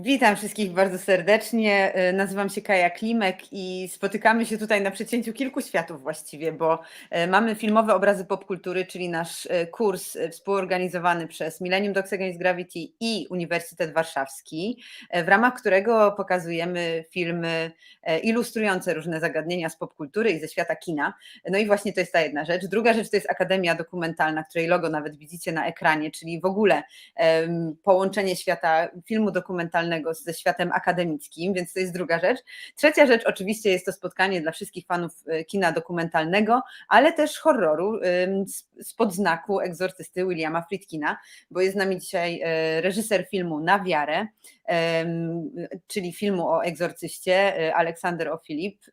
Witam wszystkich bardzo serdecznie. Nazywam się Kaja Klimek i spotykamy się tutaj na przecięciu kilku światów właściwie, bo mamy filmowe obrazy popkultury, czyli nasz kurs współorganizowany przez Millennium Docs Against Gravity i Uniwersytet Warszawski, w ramach którego pokazujemy filmy ilustrujące różne zagadnienia z popkultury i ze świata kina. No i właśnie to jest ta jedna rzecz. Druga rzecz to jest Akademia Dokumentalna, której logo nawet widzicie na ekranie, czyli w ogóle połączenie świata filmu dokumentalnego ze światem akademickim, więc to jest druga rzecz. Trzecia rzecz oczywiście jest to spotkanie dla wszystkich fanów kina dokumentalnego, ale też horroru spod znaku Egzorcysty Williama Friedkina, bo jest z nami dzisiaj reżyser filmu Na wiarę, czyli filmu o egzorcyście, Alexandrem O, Philippe.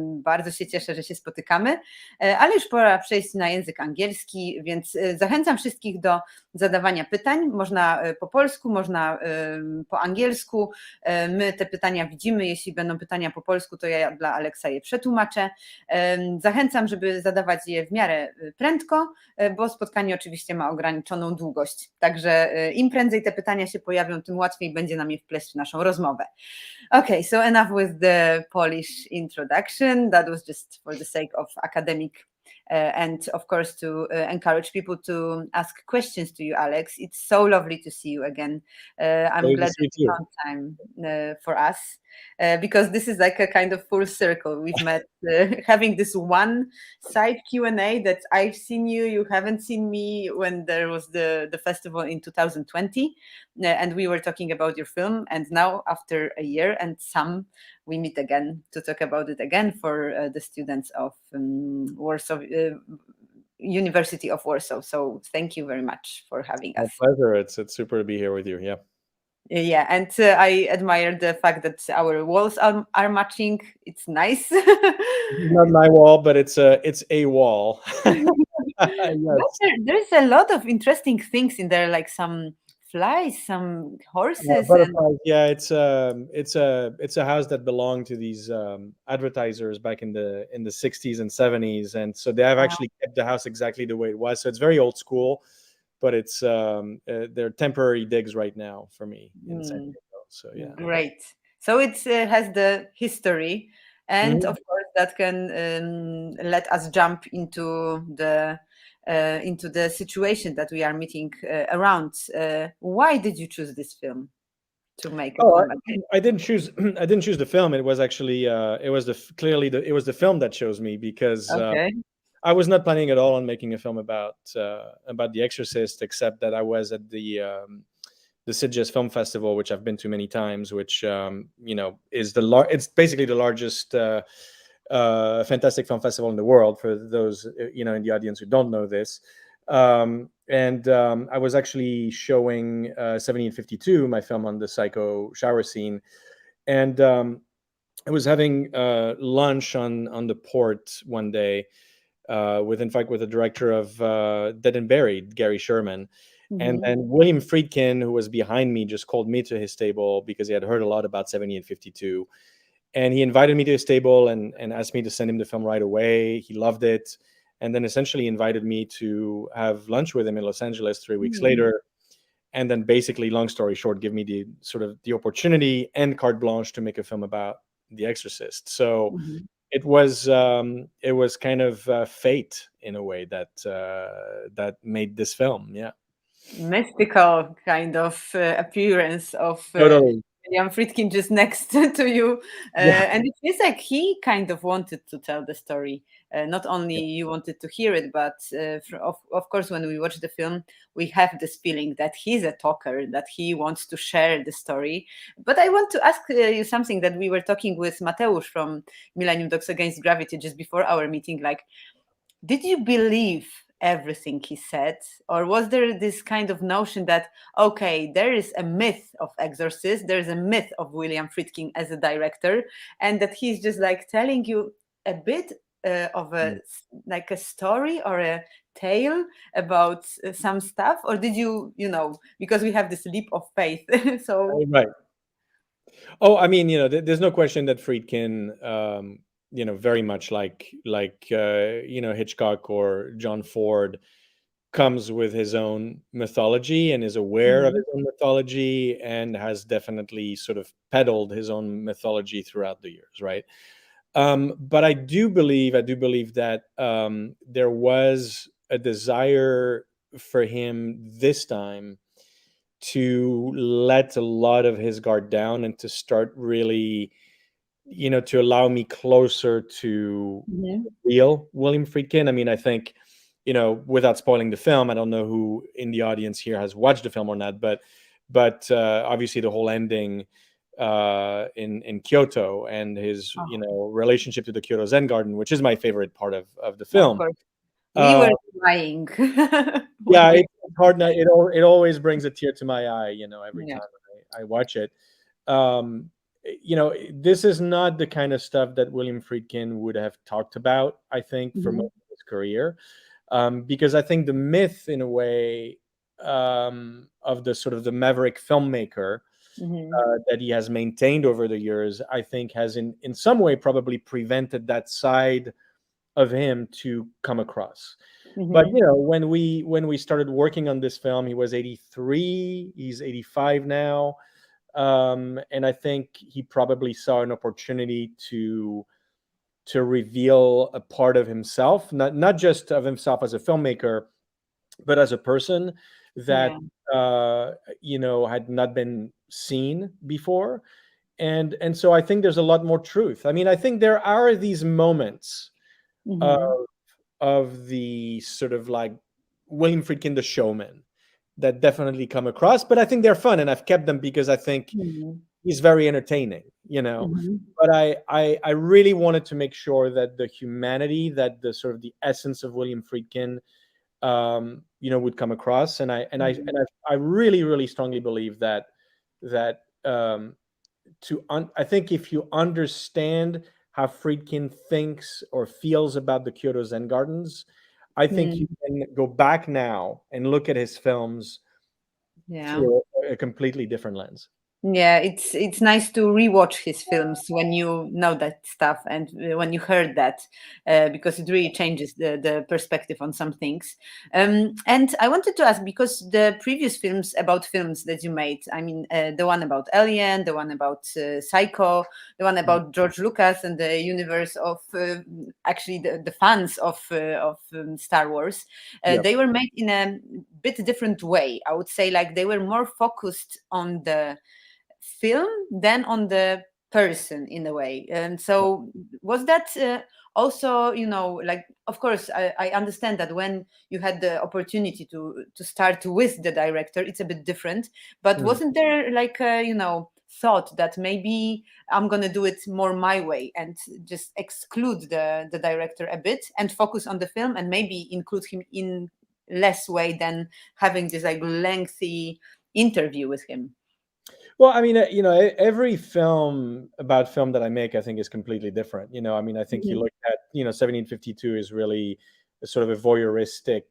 Bardzo się cieszę, że się spotykamy, ale już pora przejść na język angielski, więc zachęcam wszystkich do zadawania pytań. Można po polsku, można po angielsku. My te pytania widzimy. Jeśli będą pytania po polsku, to ja dla Aleksa je przetłumaczę. Zachęcam, żeby zadawać je w miarę prędko, bo spotkanie oczywiście ma ograniczoną długość. Także im prędzej te pytania się pojawią, tym łatwiej będzie nam je wpleść w naszą rozmowę. Okay, so enough with the Polish introduction. That was just for the sake of academic and of course to encourage people to ask questions to you, Alex. It's so lovely to see you again. I'm glad that you found time for us because this is like a kind of full circle. We've met having this one side Q&A that I've seen you, you haven't seen me when there was the festival in 2020 and we were talking about your film, and now after a year and some we meet again to talk about it again for the students of Warsaw University of Warsaw. So thank you very much for having us. My pleasure. It's super to be here with you. Yeah. Yeah, and I admire the fact that our walls are matching. It's nice. Not my wall, but it's a wall. Yes. There's a lot of interesting things in there, like some flies, some horses. Butterflies. Yeah, it's a house that belonged to these advertisers back in the 60s and 70s, and so they have actually kept the house exactly the way it was. So it's very old school, but it's they're temporary digs right now for me in San Diego. So yeah, great. So it has the history, and of course that can let us jump into the situation that we are meeting around. Why did you choose this film to make? I didn't choose. I didn't choose the film. It was actually it was the film that chose me, because I was not planning at all on making a film about The Exorcist, except that I was at the Sitges Film Festival, which I've been to many times, which is it's basically the largest fantastic film festival in the world, for those in the audience who don't know this. And I was actually showing 1752, my film on the psycho shower scene, and I was having lunch on the port one day with the director of Dead and Buried, Gary Sherman. And then William Friedkin, who was behind me, just called me to his table because he had heard a lot about 1752. And he invited me to his table and asked me to send him the film right away. He loved it. And then essentially invited me to have lunch with him in Los Angeles 3 weeks later. And then basically, long story short, give me the opportunity and carte blanche to make a film about The Exorcist. So it was kind of fate in a way that made this film. Yeah. Mystical kind of appearance of Totally. William Friedkin just next to you, and it feels like he kind of wanted to tell the story. Not only you wanted to hear it, but of course, when we watch the film, we have this feeling that he's a talker, that he wants to share the story. But I want to ask you something that we were talking with Mateusz from Millennium Docs Against Gravity just before our meeting. Like, did you believe everything he said, or was there this kind of notion that there is a myth of Exorcist, there's a myth of William Friedkin as a director, and that he's just like telling you a bit of a like a story or a tale about some stuff? Or did you because we have this leap of faith? So right. Oh, I mean, there's no question that Friedkin very much like Hitchcock or John Ford, comes with his own mythology and is aware of his own mythology and has definitely sort of peddled his own mythology throughout the years, right? But I do believe that there was a desire for him this time to let a lot of his guard down and to start really, to allow me closer to real William Friedkin. I mean, I think, without spoiling the film, I don't know who in the audience here has watched the film or not, but obviously the whole ending in Kyoto and his relationship to the Kyoto Zen Garden, which is my favorite part of the film. Of course. We were crying. Yeah, it's hard. It always brings a tear to my eye, every time I watch it. This is not the kind of stuff that William Friedkin would have talked about, I think, for most of his career, because I think the myth, in a way, of the sort of the maverick filmmaker that he has maintained over the years, I think has in some way probably prevented that side of him to come across. But when we started working on this film, he was 83, he's 85 now. And I think he probably saw an opportunity to reveal a part of himself, not just of himself as a filmmaker, but as a person that had not been seen before. And so I think there's a lot more truth. I mean, I think there are these moments of the sort of like William Friedkin, the showman, that definitely come across, but I think they're fun, and I've kept them because I think he's very entertaining, But I really wanted to make sure that the humanity, that the sort of the essence of William Friedkin, would come across, and I really, really strongly believe that I think if you understand how Friedkin thinks or feels about the Kyoto Zen Gardens, I think you can go back now and look at his films through a completely different lens. Yeah, it's nice to rewatch his films when you know that stuff and when you heard that, because it really changes the perspective on some things. And I wanted to ask, because the previous films about films that you made, I mean, the one about Alien, the one about Psycho, the one about George Lucas and the universe of actually the fans of Star Wars, they were made in a bit different way. I would say, like, they were more focused on the film than on the person, in a way. And so was that also, like, of course, I understand that when you had the opportunity to start with the director, it's a bit different, but wasn't there like thought that maybe I'm gonna do it more my way and just exclude the director a bit and focus on the film, and maybe include him in less way than having this like lengthy interview with him? Well, I mean, every film that I make, I think, is completely different. I mean, I think you look at, 1752 is really a sort of a voyeuristic,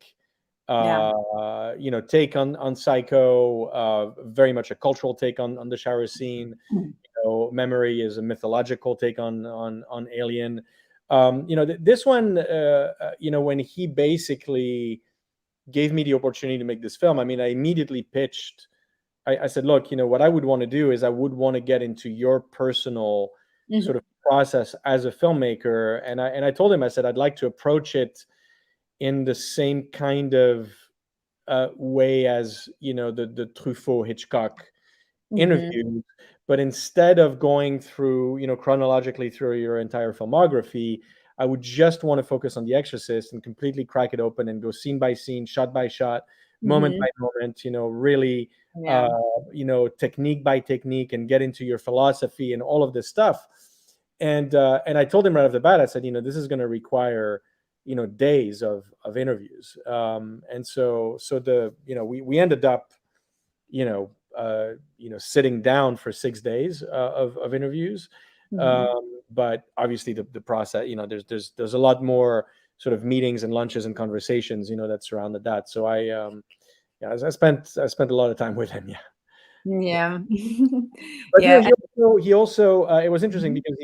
take on Psycho, very much a cultural take on the shower scene. Memory is a mythological take on Alien. This one, when he basically gave me the opportunity to make this film, I mean, I immediately pitched. I said, look, what I would want to do is I would want to get into your personal sort of process as a filmmaker. And I told him, I said, I'd like to approach it in the same kind of way as, the Truffaut Hitchcock interviews. But instead of going through, chronologically through your entire filmography, I would just want to focus on The Exorcist and completely crack it open and go scene by scene, shot by shot, moment by moment, really, technique by technique, and get into your philosophy and all of this stuff. And I told him right off the bat, I said, this is going to require, days of interviews. And so we ended up, sitting down for 6 days of interviews. But obviously the process, there's a lot more sort of meetings and lunches and conversations, that surrounded that. So I spent a lot of time with him. Yeah. But he also it was interesting because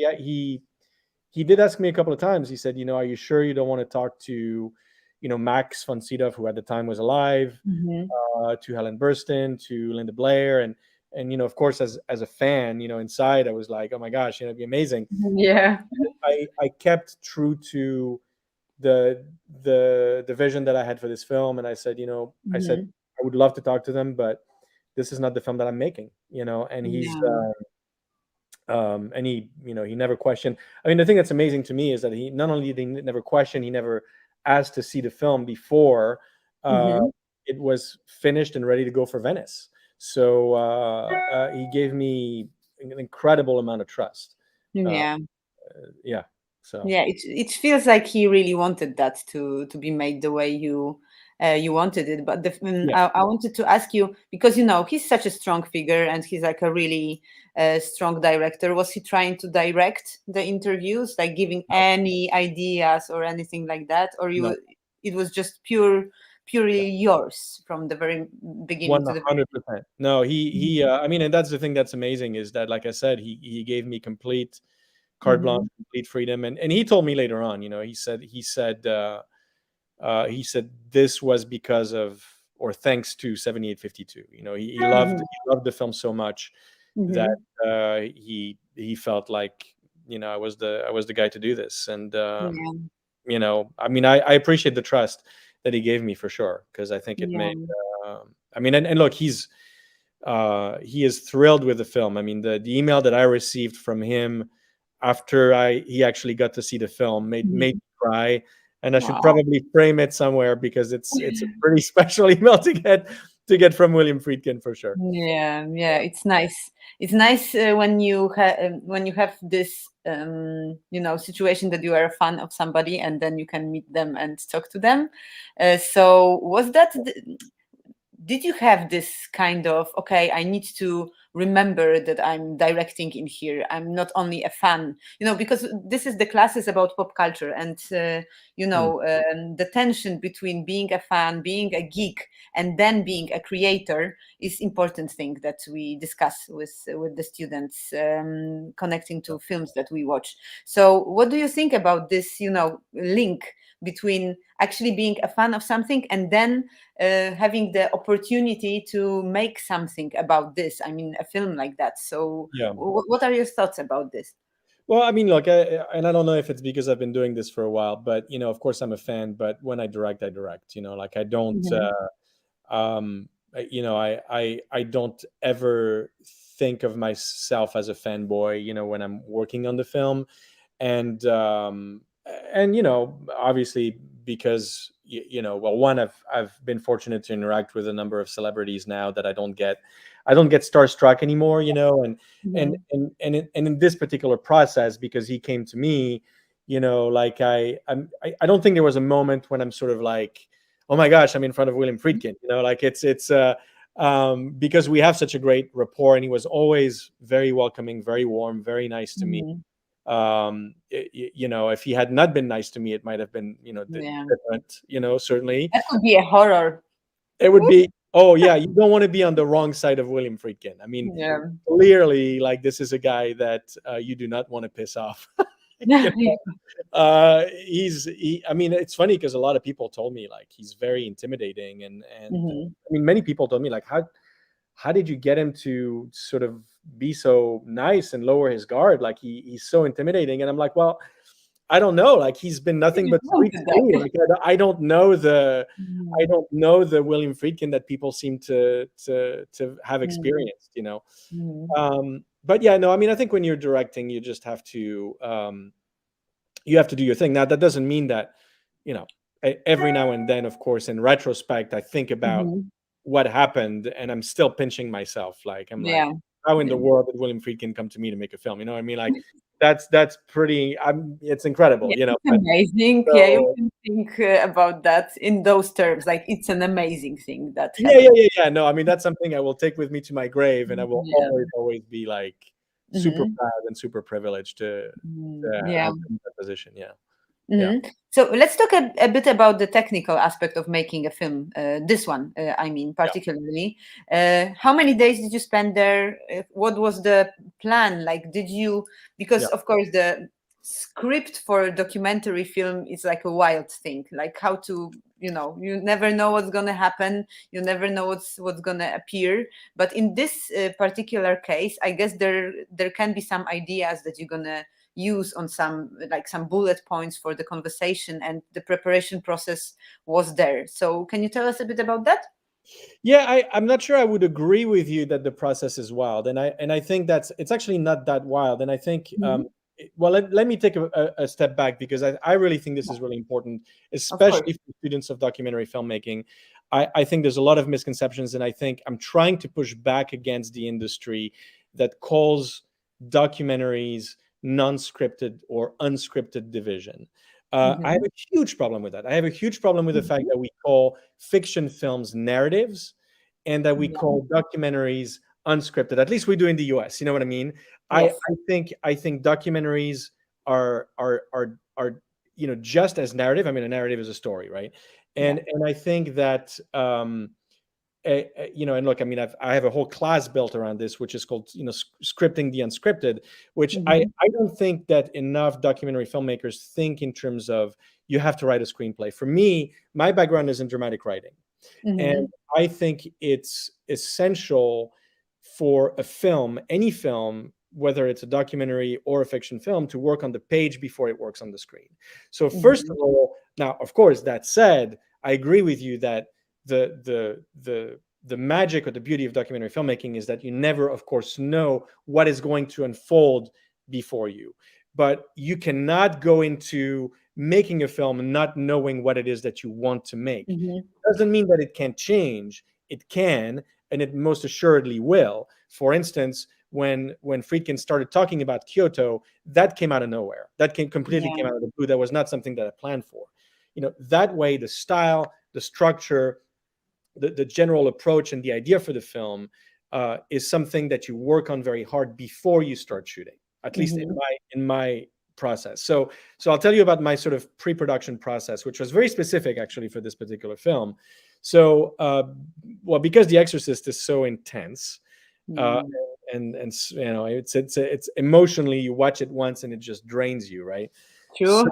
he did ask me a couple of times. He said, are you sure you don't want to talk to, Max von Sydow, who at the time was alive, to Helen Burstyn, to Linda Blair, and of course, as a fan, inside I was like, oh my gosh, it'd be amazing. Yeah. I kept true to the vision that I had for this film, and I said, I would love to talk to them, but this is not the film that I'm making, and he's and he never questioned. I mean, the thing that's amazing to me is that he not only did he never question, he never asked to see the film before it was finished and ready to go for Venice. So he gave me an incredible amount of trust. So it feels like he really wanted that to be made the way you wanted it. But I wanted to ask you, because he's such a strong figure and he's like a really strong director. Was he trying to direct the interviews, like giving any ideas or anything like that, or it was just purely yours from the very beginning? 100%. No, he I mean, and that's the thing that's amazing, is that, like I said, he gave me complete carte blanche, complete freedom, and he told me later on, he said this was because of, or thanks to 7852. He loved the film so much that he felt like, I was the guy to do this. And I mean, I appreciate the trust that he gave me, for sure, because I think it made I mean, and look, he is thrilled with the film. I mean, the email that I received from him after he actually got to see the film made me cry. And I should probably frame it somewhere, because it's a pretty special email to get from William Friedkin, for sure. Yeah, it's nice. It's nice when you have this situation that you are a fan of somebody and then you can meet them and talk to them. So was that? Did you have this kind of, okay, I need to remember that I'm directing in here, I'm not only a fan, because this is the classes about pop culture, and the tension between being a fan, being a geek, and then being a creator is important thing that we discuss with the students, connecting to films that we watch. So what do you think about this, link between actually being a fan of something and then having the opportunity to make something about this? I mean, a film like that. So what are your thoughts about this? Well, I mean, look, and I don't know if it's because I've been doing this for a while, but of course I'm a fan. But when I direct, like I don't, I don't ever think of myself as a fanboy, when I'm working on the film, and obviously, because well, one, I've been fortunate to interact with a number of celebrities now that I don't get starstruck anymore, and in this particular process, because he came to me, like I don't think there was a moment when I'm sort of like, oh my gosh, I'm in front of William Friedkin, like it's because we have such a great rapport, and he was always very welcoming, very warm, very nice to me. If he had not been nice to me, it might have been, different, certainly. That would be a horror. It would be, oh yeah, you don't want to be on the wrong side of William Friedkin. I mean, clearly, like, this is a guy that you do not want to piss off. I mean, it's funny because a lot of people told me, like, he's very intimidating, and I mean, many people told me, like, how did you get him to sort of be so nice and lower his guard? Like, he's so intimidating. And I'm like, well, I don't know. Like, he's been nothing but sweet to me. Like, I don't know the William Friedkin that people seem to have experienced, But yeah, no, I mean, I think when you're directing, you just have to do your thing. Now, that doesn't mean that, every now and then, of course, in retrospect, I think about what happened, and I'm still pinching myself. Like, I'm like, how in the world did William Friedkin come to me to make a film? You know what I mean? Like, that's pretty. It's incredible. It's amazing. So, you can think about that in those terms. Like, it's an amazing thing that. Yeah. No, I mean, that's something I will take with me to my grave, and I will always be like super proud and super privileged to have in that position. So let's talk a bit about the technical aspect of making a film. This one, I mean, particularly. How many days did you spend there? What was the plan? Like, did you? Because of course the script for a documentary film is like a wild thing, like how to, you never know what's going to happen, you never know what's going to appear. But in this particular case, I guess there can be some ideas that you're going to use on some bullet points for the conversation, and the preparation process was there. So can you tell us a bit about that? Yeah, I'm not sure I would agree with you that the process is wild, and I think it's actually not that wild. And I think, well, let me take a step back, because I really think this is really important, especially for students of documentary filmmaking. I think there's a lot of misconceptions, and I think I'm trying to push back against the industry that calls documentaries non-scripted or unscripted division. I have a huge problem with that. I have a huge problem with the fact that we call fiction films narratives and that we call documentaries unscripted. At least we do in the US. You know what I mean? Yes. I think documentaries are just as narrative. I mean, a narrative is a story, right? And I think that and look, I mean, I have a whole class built around this, which is called, scripting the unscripted, which I don't think that enough documentary filmmakers think in terms of you have to write a screenplay. For me, my background is in dramatic writing. And I think it's essential for a film, any film, whether it's a documentary or a fiction film, to work on the page before it works on the screen. So first of all, now, of course, that said, I agree with you that the magic or the beauty of documentary filmmaking is that you never, of course, know what is going to unfold before you. But you cannot go into making a film not knowing what it is that you want to make. It doesn't mean that it can't change. It can, and it most assuredly will. For instance, when Friedkin started talking about Kyoto, that came out of nowhere. That completely came out of the blue. That was not something that I planned for. That way, the style, the structure, the general approach, and the idea for the film is something that you work on very hard before you start shooting, at least in my process. So I'll tell you about my sort of pre-production process, which was very specific actually for this particular film. So, well, because The Exorcist is so intense, and it's emotionally, you watch it once and it just drains you, right? True.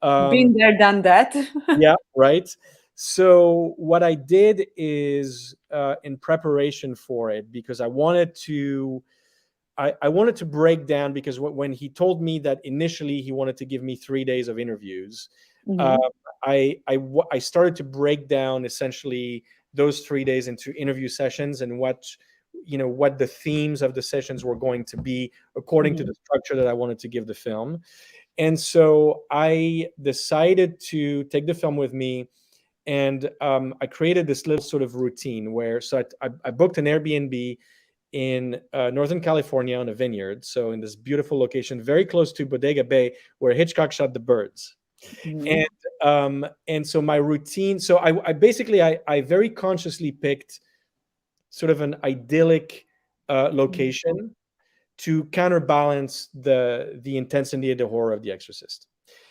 So, been there, done that. Yeah, right. So what I did is, in preparation for it, because I wanted to break down, because when he told me that initially he wanted to give me 3 days of interviews, I started to break down essentially those 3 days into interview sessions, and what the themes of the sessions were going to be according to the structure that I wanted to give the film. And so I decided to take the film with me. And I created this little sort of routine where, I booked an Airbnb in Northern California on a vineyard. So in this beautiful location, very close to Bodega Bay, where Hitchcock shot The Birds. And so my routine, so I basically, I very consciously picked sort of an idyllic location to counterbalance the intensity and the horror of The Exorcist.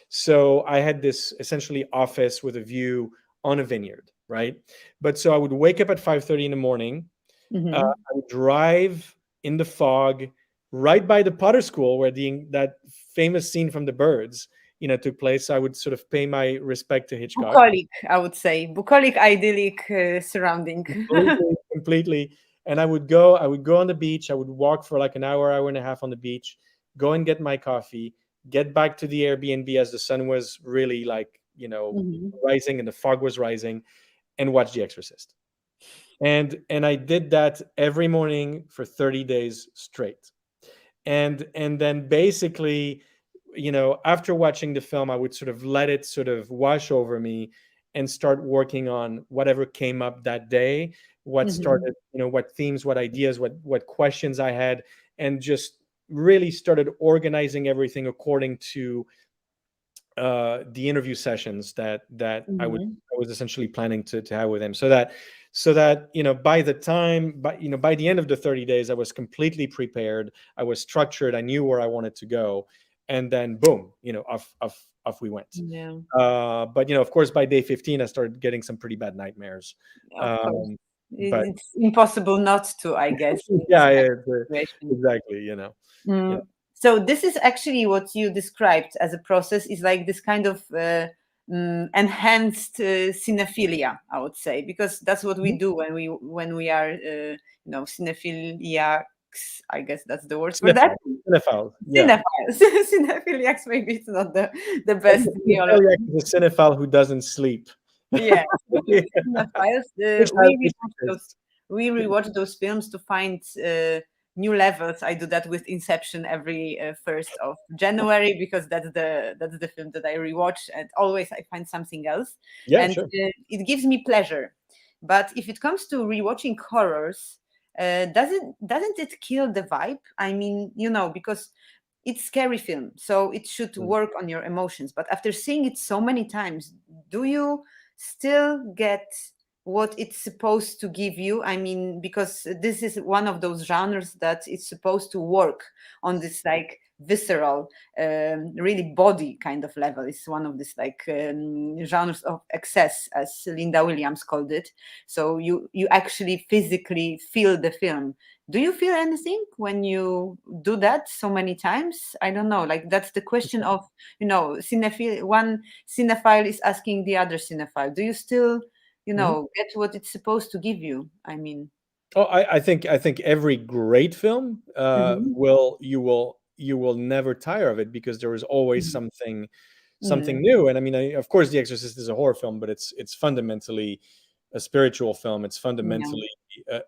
So I had this essentially office with a view on a vineyard, right? But so I would wake up at 5:30 in the morning. I would drive in the fog right by the Potter School where that famous scene from The Birds, took place. I would sort of pay my respect to Hitchcock. Bucolic, I would say. Bucolic, idyllic surrounding. Completely. And I would go on the beach. I would walk for like an hour and a half on the beach, go and get my coffee, get back to the Airbnb as the sun was really rising and the fog was rising, and watch The Exorcist. And I did that every morning for 30 days straight. And then basically, after watching the film, I would sort of let it sort of wash over me and start working on whatever came up that day, what started, what themes, what ideas, what questions I had, and just really started organizing everything according to the interview sessions that I was essentially planning to have with him, so that by the end of the 30 days, I was completely prepared, I was structured, I knew where I wanted to go, and then boom, off we went. But of course, by day 15, I started getting some pretty bad nightmares. It's impossible not to, I guess. Exactly. So this is actually what you described as a process, is like this kind of enhanced cinephilia, I would say, because that's what we do when we are cinephiliacs. I guess that's the word for that. Cinephile. Yeah. Cinephiliacs. Maybe it's not the best. Cinephiliac is a cinephile who doesn't sleep. Yeah. Cinephiles. We rewatch those films to find new levels. I do that with Inception every 1st of January, because that's the film that I rewatch, and always I find something else. Yeah, and sure. It gives me pleasure. But if it comes to rewatching horrors, doesn't it kill the vibe? I mean, because it's scary film, so it should work on your emotions. But after seeing it so many times, do you still get what it's supposed to give you? I mean, because this is one of those genres that it's supposed to work on this like visceral, really body kind of level. It's one of these like genres of excess, as Linda Williams called it. So you actually physically feel the film. Do you feel anything when you do that so many times? I don't know. Like, that's the question of, cinephile. One cinephile is asking the other cinephile. Do you still, get what it's supposed to give you? I mean, I think every great film you will never tire of it, because there is always something new. And I mean, of course, The Exorcist is a horror film, but it's fundamentally a spiritual film. It's fundamentally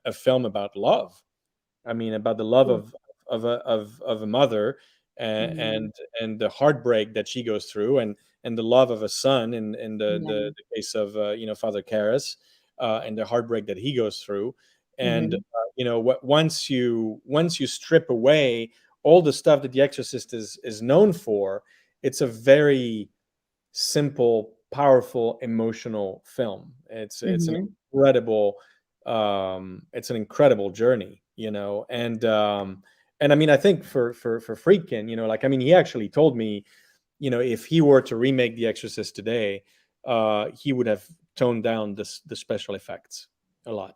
a film about love. I mean, about the love of a mother, and the heartbreak that she goes through, and the love of a son in the case of Father Karras, and the heartbreak that he goes through. And once you strip away all the stuff that The Exorcist is known for, it's a very simple, powerful, emotional film. It's an incredible journey, and I mean, I think for Friedkin, like, I mean, he actually told me, if he were to remake The Exorcist today, he would have toned down the special effects a lot.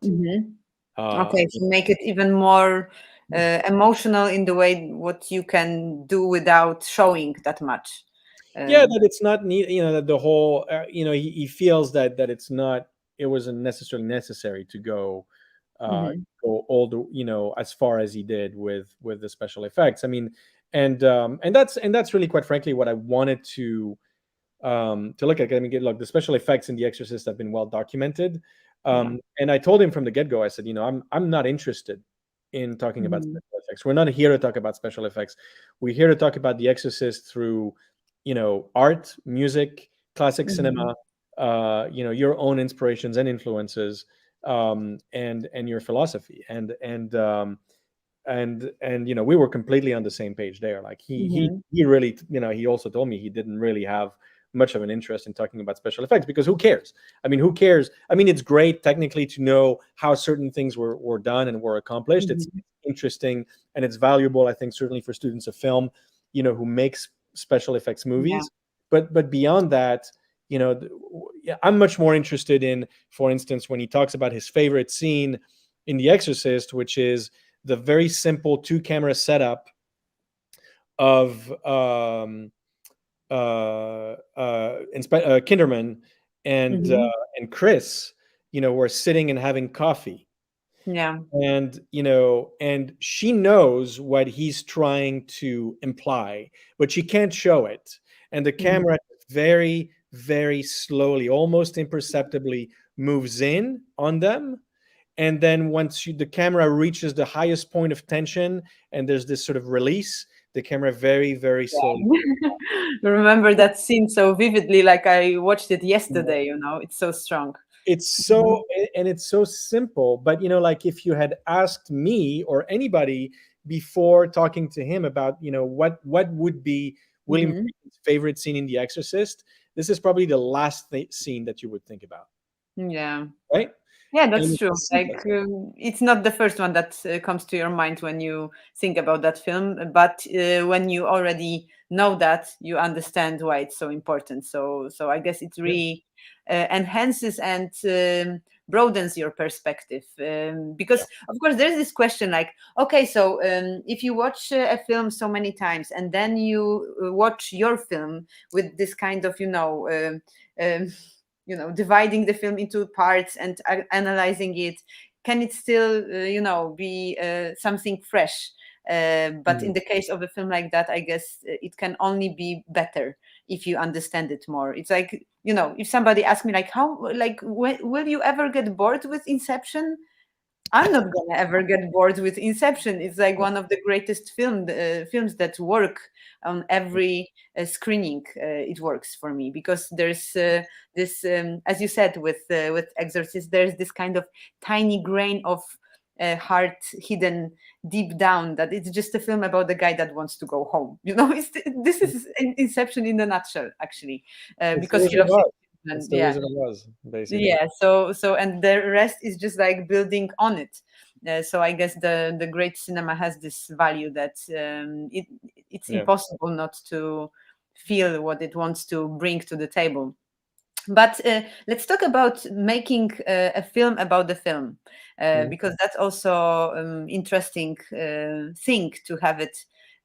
Okay, so make it even more emotional in the way what you can do without showing that much. That it's not neat, that the whole, he feels that it wasn't necessarily necessary to go all the, as far as he did with the special effects. I mean, and that's really, quite frankly, what I wanted to look at. I mean, look, the special effects in The Exorcist have been well documented. And I told him from the get-go, I said, I'm not interested in talking about special effects. We're not here to talk about special effects. We're here to talk about The Exorcist through, art, music, classic cinema, your own inspirations and influences, and your philosophy. And we were completely on the same page there. Like, he really, he also told me he didn't really have much of an interest in talking about special effects, because who cares? I mean, who cares? I mean, it's great technically to know how certain things were done and were accomplished. It's interesting and it's valuable, I think, certainly for students of film, who makes special effects movies. But beyond that, I'm much more interested in, for instance, when he talks about his favorite scene in The Exorcist, which is the very simple 2-camera setup of Kinderman and Chris, were sitting and having coffee. And and she knows what he's trying to imply, but she can't show it. And the camera very, very slowly, almost imperceptibly, moves in on them. And then once the camera reaches the highest point of tension and there's this sort of release, the camera very, very slowly. I remember that scene so vividly, like I watched it yesterday. It's so strong. It's so, and it's so simple. But like, if you had asked me or anybody before talking to him about what would be William Friedkin's favorite scene in The Exorcist, this is probably the last scene that you would think about. Right? Yeah, that's true. Like, it's not the first one that comes to your mind when you think about that film, but when you already know that, you understand why it's so important. So I guess it really enhances and broadens your perspective. Because of course there's this question like, okay, so if you watch a film so many times and then you watch your film with this kind of, dividing the film into parts and analyzing it, can it still, be something fresh? But in the case of a film like that, I guess it can only be better if you understand it more. It's like, if somebody asks me like, will you ever get bored with Inception? I'm not gonna ever get bored with Inception. It's like one of the greatest films that work on every screening. It works for me because there's this, as you said, with Exorcist, there's this kind of tiny grain of heart hidden deep down that it's just a film about the guy that wants to go home. This is Inception in a nutshell, actually, because he loves. That's the reason it was, basically. Yeah, so and the rest is just like building on it. So I guess the great cinema has this value that it's impossible not to feel what it wants to bring to the table. But let's talk about making a film about the film, because that's also interesting thing to have it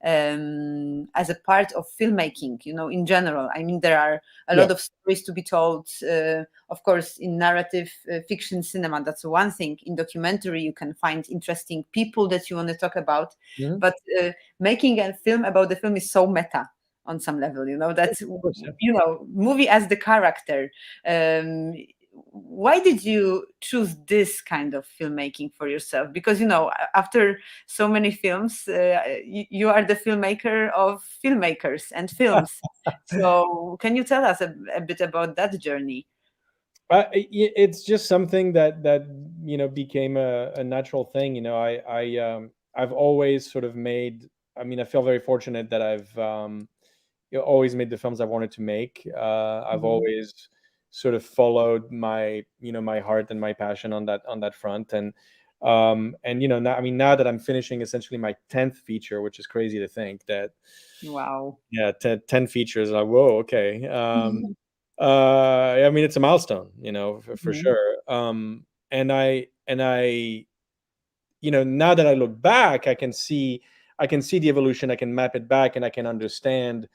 as a part of filmmaking, in general. I mean, there are a lot of stories to be told. Of course, in narrative fiction cinema, that's one thing. In documentary, you can find interesting people that you want to talk about. But making a film about the film is so meta on some level, that's, movie as the character. Why did you choose this kind of filmmaking for yourself? Because, after so many films, you are the filmmaker of filmmakers and films. So can you tell us a bit about that journey? It's just something that became a natural thing. I've always sort of made, I feel very fortunate that I've always made the films I wanted to make. I've always sort of followed my my heart and my passion on that front, and now that I'm finishing essentially my 10th feature, which is crazy to think that. Wow. Yeah, 10 features, like, whoa, okay. It's a milestone, for sure. And I now that I look back, I can see the evolution. I can map it back, and I can understand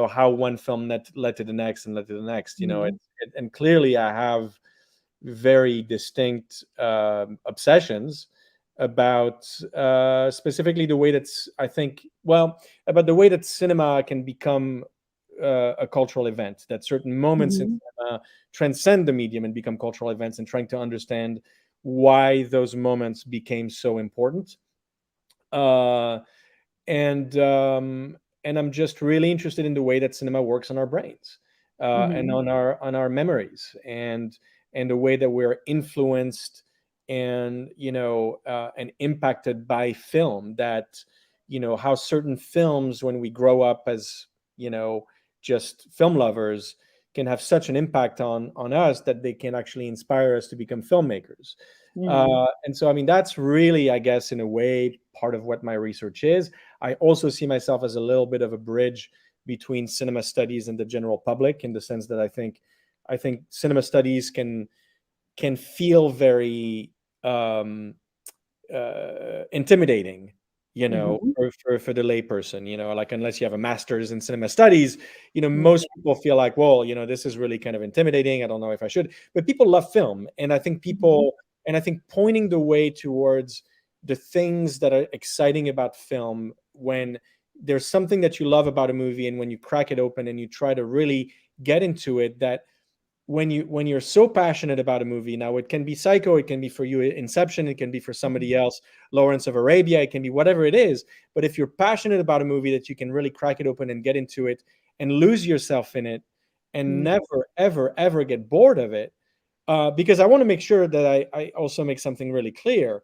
how one film led to the next and led to the next. And clearly I have very distinct obsessions about specifically the way about the way that cinema can become a cultural event, that certain moments in cinema transcend the medium and become cultural events, and trying to understand why those moments became so important. And I'm just really interested in the way that cinema works on our brains, and on our memories, and the way that we're influenced and and impacted by film. That how certain films, when we grow up as just film lovers, can have such an impact on us that they can actually inspire us to become filmmakers. And so, that's really, I guess, in a way, part of what my research is. I also see myself as a little bit of a bridge between cinema studies and the general public, in the sense that I think cinema studies can feel very intimidating, for the layperson, like, unless you have a master's in cinema studies, most people feel like, well, this is really kind of intimidating. I don't know if I should. But people love film, and I think pointing the way towards the things that are exciting about film, when there's something that you love about a movie, and when you crack it open and you try to really get into it, that when you're so passionate about a movie, now it can be Psycho, it can be for you Inception, it can be for somebody else Lawrence of Arabia, it can be whatever it is. But if you're passionate about a movie, that you can really crack it open and get into it and lose yourself in it, and never, ever, ever get bored of it. Because I want to make sure that I also make something really clear.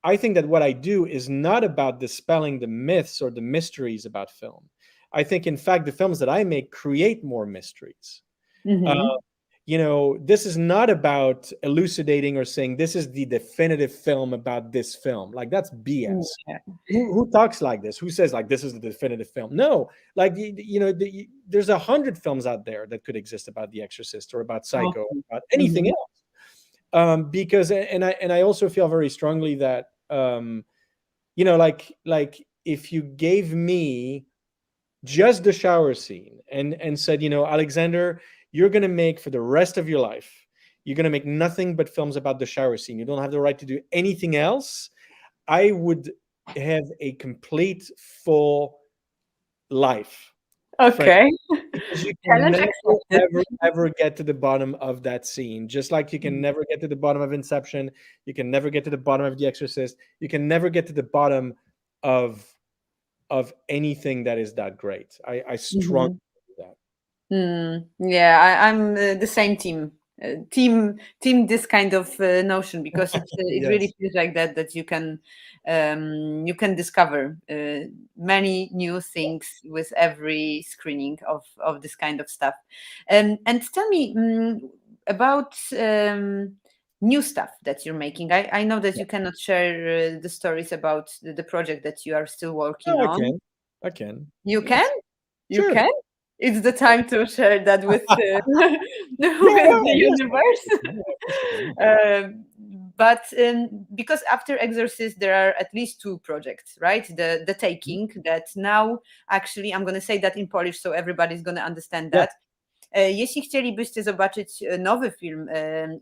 I think that what I do is not about dispelling the myths or the mysteries about film. I think, in fact, the films that I make create more mysteries. This is not about elucidating or saying this is the definitive film about this film. Like, that's BS. Who talks like this? Who says like this is the definitive film? No, like, there's 100 films out there that could exist about The Exorcist, or about Psycho, or about anything else. Because I also feel very strongly that like if you gave me just the shower scene and said, Alexander, you're going to make for the rest of your life, you're going to make nothing but films about the shower scene, you don't have the right to do anything else, I would have a complete full life. Okay. Because you can ever get to the bottom of that scene. Just like you can never get to the bottom of Inception, you can never get to the bottom of The Exorcist, you can never get to the bottom of anything that is that great. I strongly believe that. Yeah, I'm the same team. Team this kind of notion, because it Yes. really feels like that you can discover many new things with every screening of this kind of stuff. And tell me about new stuff that you're making. I know that you cannot share the stories about the project that you are still working No, on. I can. You Yes. can? You Sure. can? It's the time to share that with the universe. But because after Exorcist, there are at least two projects, right? The Taking, that now actually, I'm going to say that in Polish, so everybody's going to understand that. Jeśli chcielibyście zobaczyć nowy film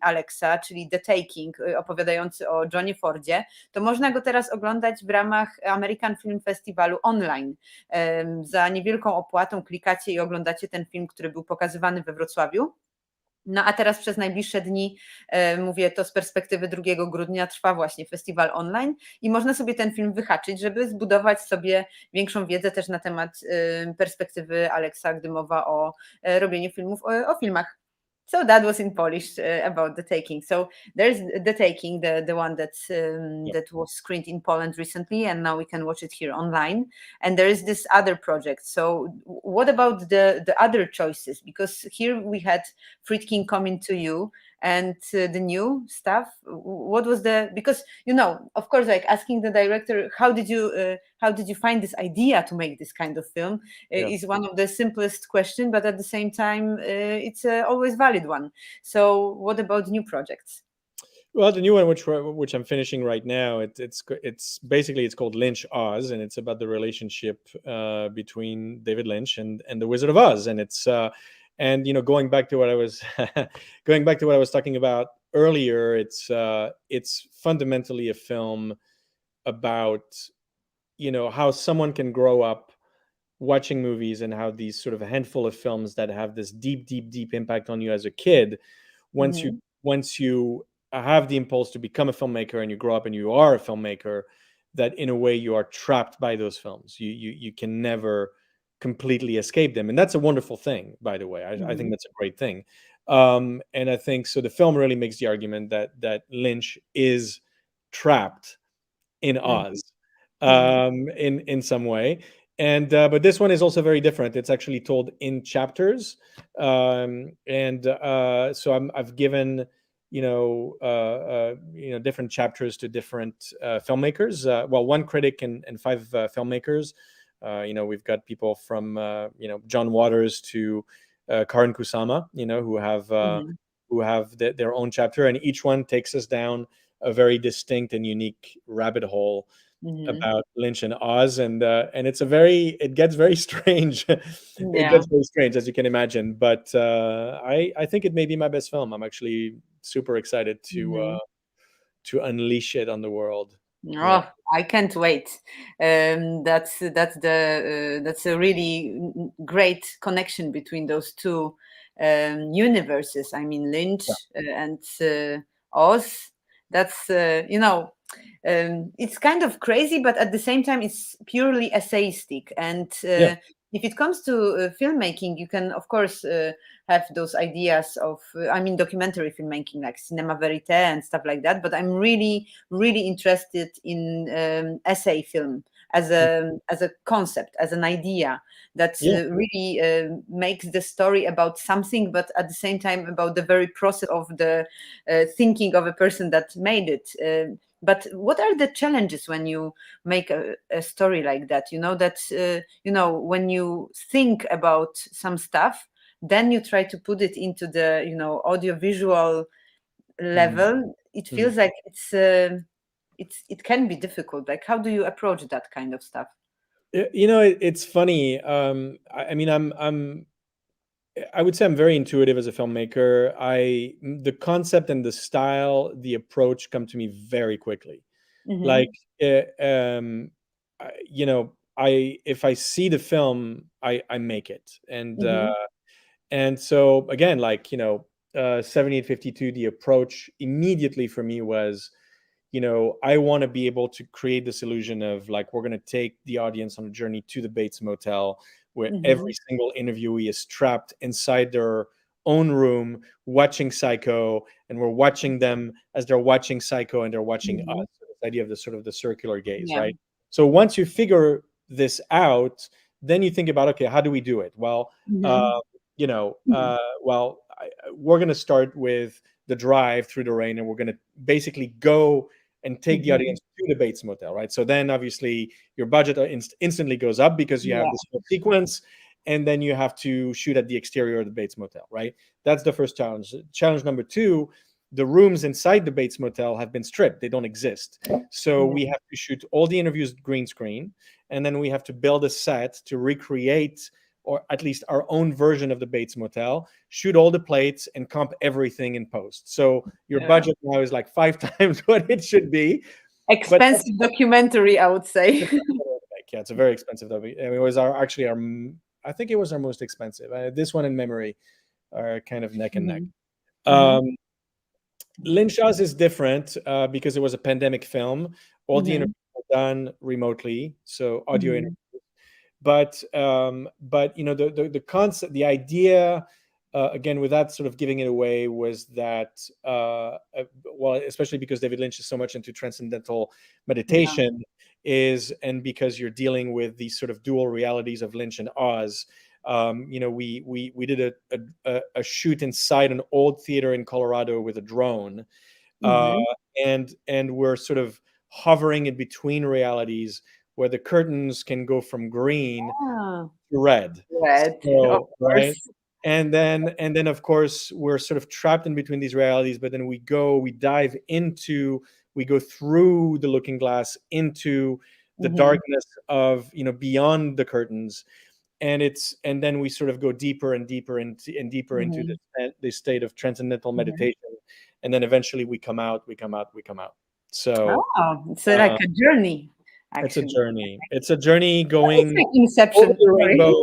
Alexa, czyli The Taking, opowiadający o Johnie Fordzie, to można go teraz oglądać w ramach American Film Festivalu online. Za niewielką opłatą klikacie i oglądacie ten film, który był pokazywany we Wrocławiu. No a teraz przez najbliższe dni, mówię to z perspektywy 2 grudnia, trwa właśnie festiwal online i można sobie ten film wyhaczyć, żeby zbudować sobie większą wiedzę też na temat perspektywy Alexa, gdy mowa o robieniu filmów o filmach. So that was in Polish about The Taking. So there's The Taking, the one that was screened in Poland recently, and now we can watch it here online. And there is this other project. So what about the other choices? Because here we had Friedkin coming to you, and the new stuff. What was because of course, like asking the director, how did you find this idea to make this kind of film is one of the simplest questions, but at the same time it's always valid one. So what about new projects? Well, the new one, which I'm finishing right now, it's basically, it's called Lynch Oz, and it's about the relationship between David Lynch and the Wizard of Oz, and it's and going back to what I was talking about earlier, it's fundamentally a film about how someone can grow up watching movies, and how these sort of a handful of films that have this deep impact on you as a kid, once you have the impulse to become a filmmaker and you grow up and you are a filmmaker, that in a way you are trapped by those films. You can never completely escape them, and that's a wonderful thing, by the way. I think that's a great thing, and I think so the film really makes the argument that Lynch is trapped in Oz in some way. And but this one is also very different. It's actually told in chapters, so I've given different chapters to different filmmakers. Well, one critic and 5 filmmakers. We've got people from John Waters to Karin Kusama, who have their own chapter, and each one takes us down a very distinct and unique rabbit hole about Lynch and Oz, and it gets very strange. It gets very strange, as you can imagine. But I think it may be my best film. I'm actually super excited to unleash it on the world. Oh, I can't wait. That's a really great connection between those two universes. I mean, Lynch and Oz. That's it's kind of crazy, but at the same time, it's purely essayistic. And if it comes to filmmaking, you can, of course, have those ideas of, documentary filmmaking, like cinema verite and stuff like that. But I'm really, really interested in essay film as a concept, as an idea that really makes the story about something, but at the same time about the very process of the thinking of a person that made it. But what are the challenges when you make a story like that? When you think about some stuff, then you try to put it into the audiovisual level, it feels like it can be difficult. Like, how do you approach that kind of stuff? It's funny. I mean, I would say I'm very intuitive as a filmmaker. The concept and the style, the approach come to me very quickly. Like, if I see the film, I make it, and so again, like 7852, the approach immediately for me was, I want to be able to create this illusion of like, we're going to take the audience on a journey to the Bates Motel, where every single interviewee is trapped inside their own room watching Psycho, and we're watching them as they're watching Psycho, and they're watching us. This idea of the sort of the circular gaze, right? So once you figure this out, then you think about, okay, how do we do it? Well, we're going to start with the drive through the rain, and we're going to basically go and take the audience to the Bates Motel, right? So then obviously your budget instantly goes up because you have this whole sequence, and then you have to shoot at the exterior of the Bates Motel, right? That's the first challenge. Challenge number two, the rooms inside the Bates Motel have been stripped. They don't exist. So we have to shoot all the interviews green screen, and then we have to build a set to recreate, or at least our own version of the Bates Motel, shoot all the plates and comp everything in post. So your budget now is like 5 times what it should be. Expensive documentary, I would say. Yeah, it's a very expensive documentary. I mean, it was I think it was our most expensive. This one and Memory are kind of neck and neck. Lynch's is different because it was a pandemic film. All the interviews were done remotely, so audio interviews. But the concept, the idea, again, without sort of giving it away, was that especially because David Lynch is so much into transcendental meditation, and because you're dealing with these sort of dual realities of Lynch and Oz. We did a shoot inside an old theater in Colorado with a drone, and we're sort of hovering in between realities, where the curtains can go from green to red. So, right? And then of course we're sort of trapped in between these realities, but then we go through the looking glass into the darkness of, beyond the curtains. And then we sort of go deeper and deeper into this state of transcendental meditation. And then eventually we come out. So it's like a journey. Actually. It's a journey going like Inception, over the rainbow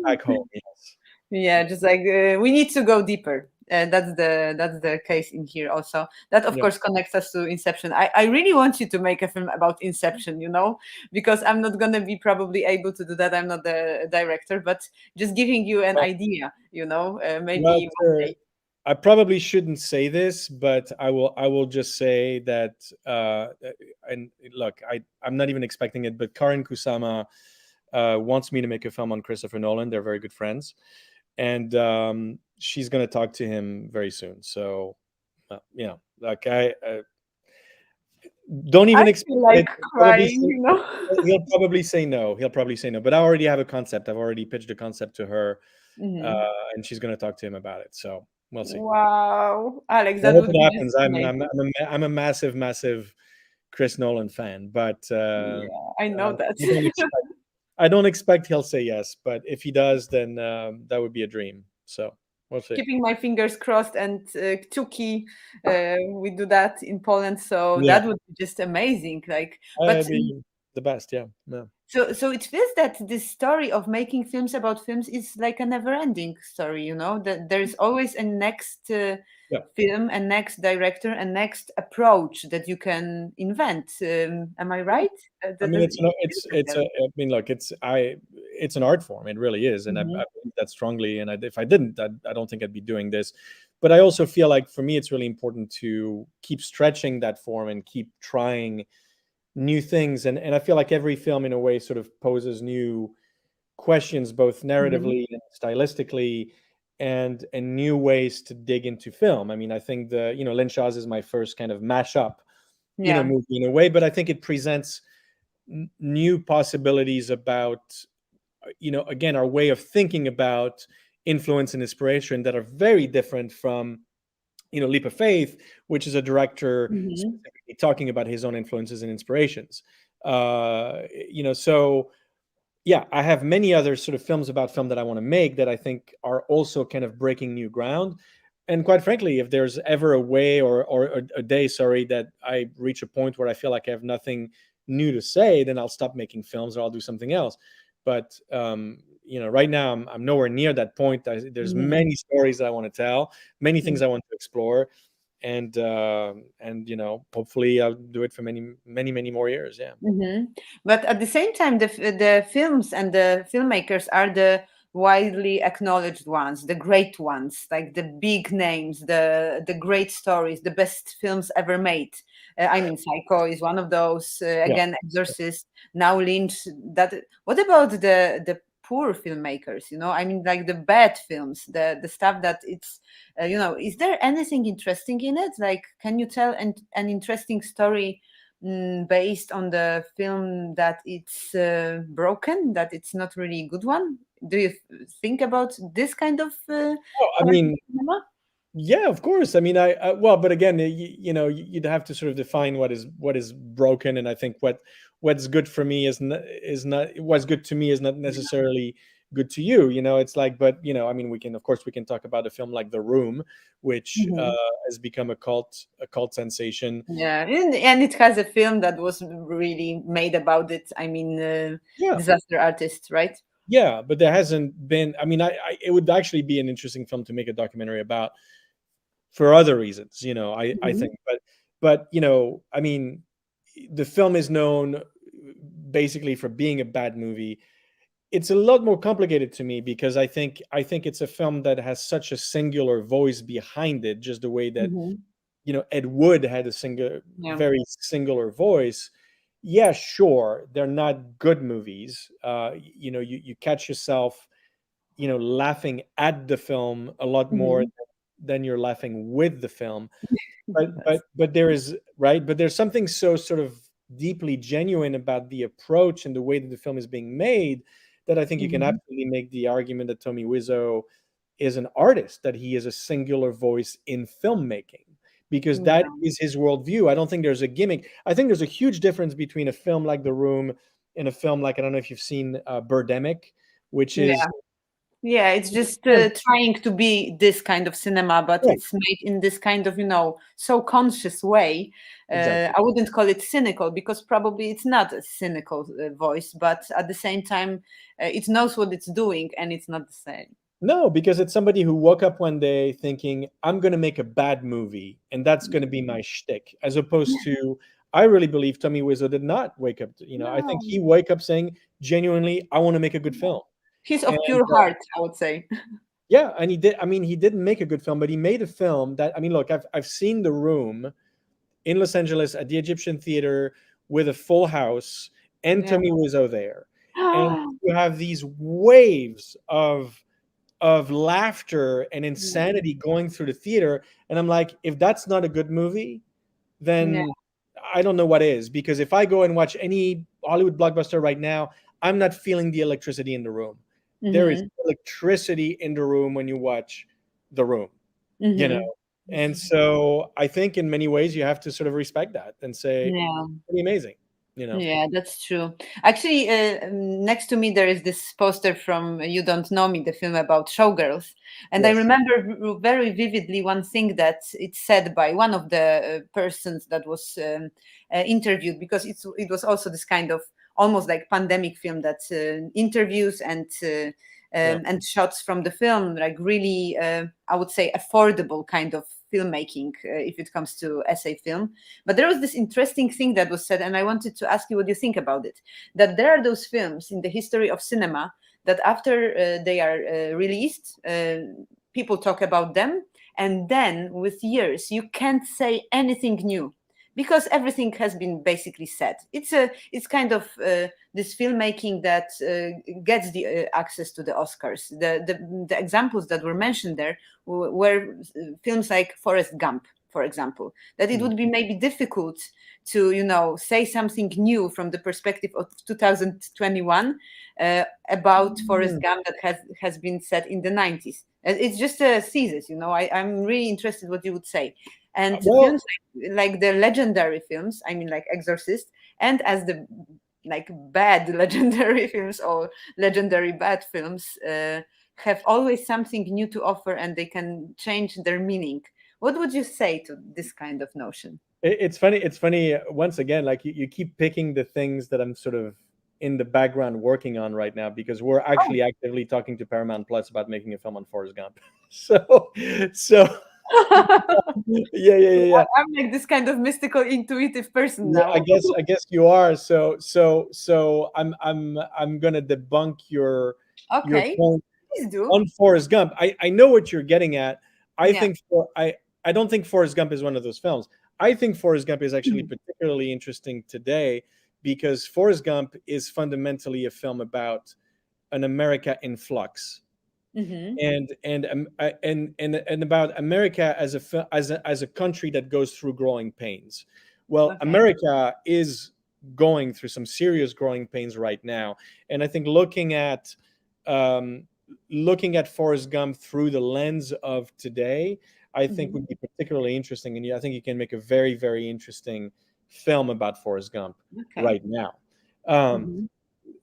back home. Yes. Yeah, just like we need to go deeper. That's the case in here also. That of course connects us to Inception. I really want you to make a film about Inception, because I'm not gonna be probably able to do that. I'm not the director, but just giving you an idea, maybe one day. I probably shouldn't say this, but I will just say that, and look, I'm not even expecting it, but Karin Kusama wants me to make a film on Christopher Nolan. They're very good friends, and she's going to talk to him very soon. So, like I don't even expect like crying, He'll probably say no. But I already have a concept. I've already pitched a concept to her, and she's going to talk to him about it. So. We'll see. Wow, Alex, that would happens. I'm a massive Chris Nolan fan, but I know that. I don't expect he'll say yes, but if he does, then that would be a dream. So we'll see. Keeping my fingers crossed, and Kciuki, we do that in Poland, so that would be just amazing. Like, but the best, yeah. So it feels that this story of making films about films is like a never-ending story, that there's always a next film, a next director, a next approach that you can invent. Am I right? I mean, it's an art form. It really is, and I believe that strongly. And if I didn't, I don't think I'd be doing this. But I also feel like for me, it's really important to keep stretching that form and keep trying new things, and I feel like every film in a way sort of poses new questions, both narratively and stylistically, and new ways to dig into film. I mean, I think Lynch's is my first kind of mashup movie in a way, but I think it presents new possibilities about again, our way of thinking about influence and inspiration that are very different from Leap of Faith, which is a director Mhm. specifically talking about his own influences and inspirations. So yeah, I have many other sort of films about film that I want to make that I think are also kind of breaking new ground. And quite frankly, if there's ever a way or a day, that I reach a point where I feel like I have nothing new to say, then I'll stop making films or I'll do something else. But right now I'm nowhere near that point. There's many stories that I want to tell, many things I want to explore, and hopefully I'll do it for many more years. Yeah. But at the same time, the films and the filmmakers are the widely acknowledged ones, the great ones, like the big names, the great stories, the best films ever made. I mean, Psycho is one of those. Again, Exorcist, now Lynch. What about the poor filmmakers? I mean, like the bad films, the stuff that it's. Is there anything interesting in it? Like, can you tell an interesting story? Based on the film that it's broken, that it's not really a good one? Do you think about this kind of I mean, cinema? yeah, of course. I mean, but again, you'd have to sort of define what is broken, and I think what's good for me is not what's good to me is not necessarily good to you. It's like, but I mean, we can talk about a film like The Room, which has become a cult sensation. Yeah, and it has a film that was really made about it. I mean, Disaster Artist, right? Yeah, but there hasn't been. I mean, it would actually be an interesting film to make a documentary about, for other reasons, I think. But I mean, the film is known basically for being a bad movie. It's a lot more complicated to me because I think it's a film that has such a singular voice behind it, just the way that Ed Wood had a very singular voice. Yeah, sure, they're not good movies. You catch yourself laughing at the film a lot more than you're laughing with the film. But there's something so sort of deeply genuine about the approach and the way that the film is being made that I think you can absolutely make the argument that Tommy Wiseau is an artist, that he is a singular voice in filmmaking, because that is his worldview. I don't think there's a gimmick. I think there's a huge difference between a film like The Room and a film like, I don't know if you've seen Birdemic, which is Yeah, it's just trying to be this kind of cinema, but it's made in this kind of, so conscious way. Exactly. I wouldn't call it cynical, because probably it's not a cynical voice, but at the same time, it knows what it's doing, and it's not the same. No, because it's somebody who woke up one day thinking, I'm going to make a bad movie, and that's going to be my shtick, as opposed to, I really believe Tommy Wiseau did not wake up. I think he woke up saying, genuinely, I want to make a good film. He's of pure heart, I would say. Yeah, and he did. I mean, he didn't make a good film, but he made a film that, I mean, look, I've seen The Room in Los Angeles at the Egyptian Theater with a full house and Tommy Wiseau there. And you have these waves of laughter and insanity going through the theater. And I'm like, if that's not a good movie, then I don't know what is. Because if I go and watch any Hollywood blockbuster right now, I'm not feeling the electricity in the room. There is electricity in the room when you watch The Room, And so I think in many ways you have to sort of respect that and say, pretty amazing. Yeah, that's true. Actually, next to me there is this poster from You Don't Know Me, the film about showgirls, and I remember very vividly one thing that it's said by one of the persons that was interviewed, because it was also this kind of almost like pandemic film that interviews and shots from the film, like really, I would say, affordable kind of filmmaking if it comes to essay film. But there was this interesting thing that was said, and I wanted to ask you what you think about it, that there are those films in the history of cinema that after they are released, people talk about them, and then with years you can't say anything new because everything has been basically said. It's kind of this filmmaking that gets the access to the Oscars. The examples that were mentioned there were films like Forrest Gump, for example, that it would be maybe difficult to say something new from the perspective of 2021 about Forrest Gump that has been said in the 90s. It's just a thesis, I'm really interested what you would say. And Well, films like the legendary films, I mean, like Exorcist, and as the like bad legendary films or legendary bad films have always something new to offer, and they can change their meaning. What would you say to this kind of notion? It's funny once again, like you keep picking the things that I'm sort of in the background working on right now, because we're actually actively talking to Paramount Plus about making a film on Forrest Gump. So yeah. I'm like this kind of mystical, intuitive person now. I guess you are. So I'm gonna debunk your point Please do. on Forrest Gump. I know what you're getting at. I Yeah. think I don't think Forrest Gump is one of those films. I think Forrest Gump is actually particularly interesting today because Forrest Gump is fundamentally a film about an America in flux. And about America as a country that goes through growing pains. Well, America is going through some serious growing pains right now, and I think looking at Forrest Gump through the lens of today, I think would be particularly interesting, and I think you can make a very, very interesting film about Forrest Gump right now.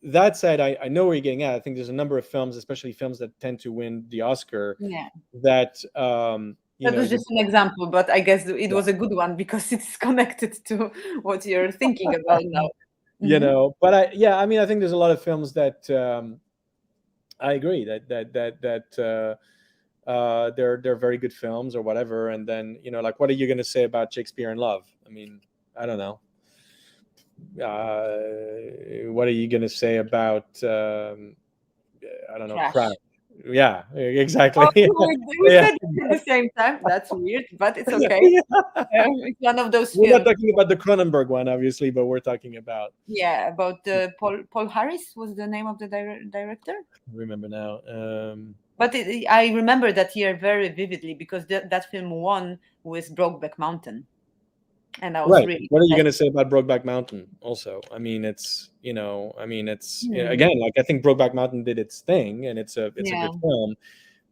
That said, I know where you're getting at. I think there's a number of films, especially films that tend to win the Oscar, that that was just an example, but I guess it was a good one because it's connected to what you're thinking about now. But I think there's a lot of films that I agree that they're very good films or whatever. And then like, what are you going to say about Shakespeare in Love? I mean, I don't know. What are you going to say about I don't know, Crash? Yeah, exactly. We said it at the same time. That's weird, but it's okay. It's one of those We're films. not talking about the Cronenberg one, obviously, but we're talking about about Paul Harris was the name of the director. I remember now. But I remember that year very vividly because that film won with Brokeback Mountain. And I was really. What are you going to say about Brokeback Mountain? Also, I mean, it's again, like I think Brokeback Mountain did its thing, and it's a good film,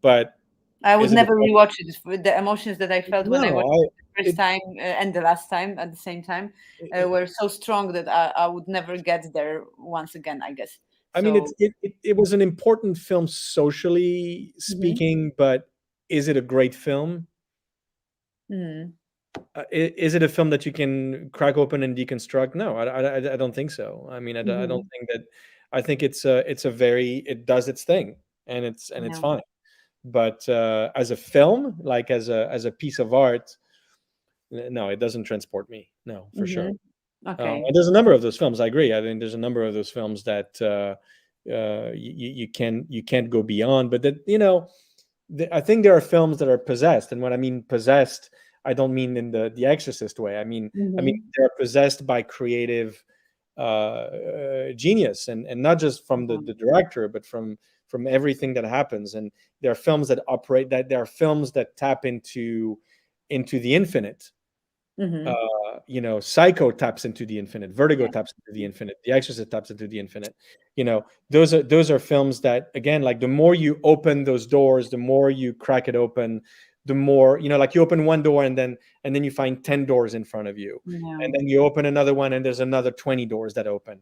but I would never rewatch it. The emotions that I felt when I watched it the first time and the last time at the same time were so strong that I would never get there once again, I guess. I mean, it was an important film socially speaking, but is it a great film? Is it a film that you can crack open and deconstruct? No, I don't think so. I mean, I don't think that. I think it does its thing, and it's fine. But as a film, like as a piece of art, no, it doesn't transport me. No, for sure. And there's a number of those films. I agree. I think there's a number of those films that you can't go beyond. But that I think there are films that are possessed, and when I mean possessed, I don't mean in the Exorcist way. I mean they're possessed by creative genius, and not just from the director, but from everything that happens. And there are films that operate that. There are films that tap into the infinite. Psycho taps into the infinite. Vertigo taps into the infinite. The Exorcist taps into the infinite. Those are films that, again, like the more you open those doors, the more you crack it open, the more like you open one door and then you find 10 doors in front of you, and then you open another one and there's another 20 doors that open,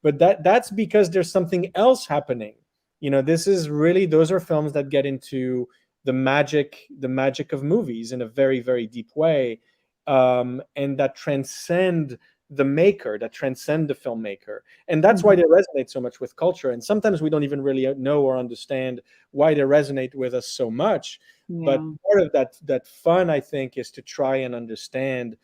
but that's because there's something else happening. Those are films that get into the magic of movies in a very, very deep way, and that transcend the maker, that transcend the filmmaker. And that's why they resonate so much with culture. And sometimes we don't even really know or understand why they resonate with us so much. But part of that fun, I think, is to try and understand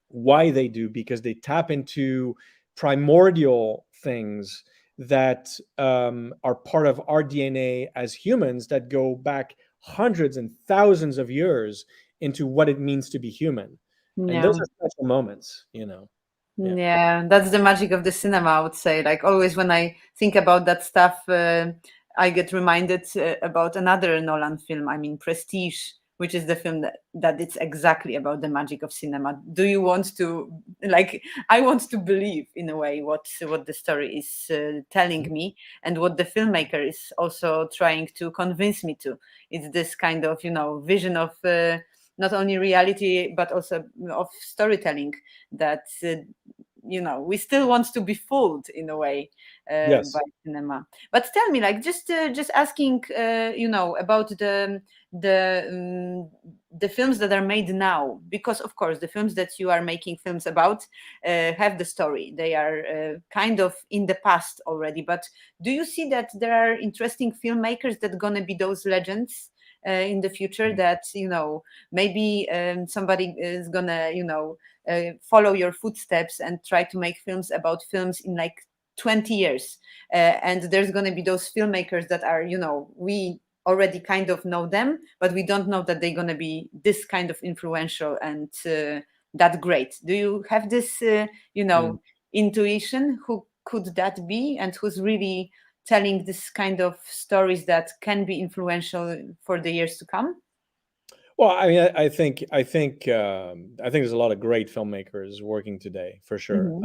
why they do, because they tap into primordial things that are part of our DNA as humans, that go back hundreds and thousands of years into what it means to be human. And those are special moments, Yeah, that's the magic of the cinema, I would say. Like always when I think about that stuff, I get reminded about another Nolan film. I mean, Prestige, which is the film that it's exactly about the magic of cinema. Do you want to, like, I want to believe in a way what the story is telling me, and what the filmmaker is also trying to convince me to. It's this kind of, vision of not only reality but also of storytelling that we still want to be fooled in a way Yes. by cinema. But tell me, like, just asking, about the films that are made now, because of course the films that you are making films about have the story. They are kind of in the past already. But do you see that there are interesting filmmakers that gonna be those legends in the future, that maybe somebody is gonna follow your footsteps and try to make films about films in like 20 years, and there's going to be those filmmakers that are, we already kind of know them, but we don't know that they're going to be this kind of influential and that great. Do you have this intuition who could that be, and who's really telling this kind of stories that can be influential for the years to come? Well, I mean, I think there's a lot of great filmmakers working today, for sure.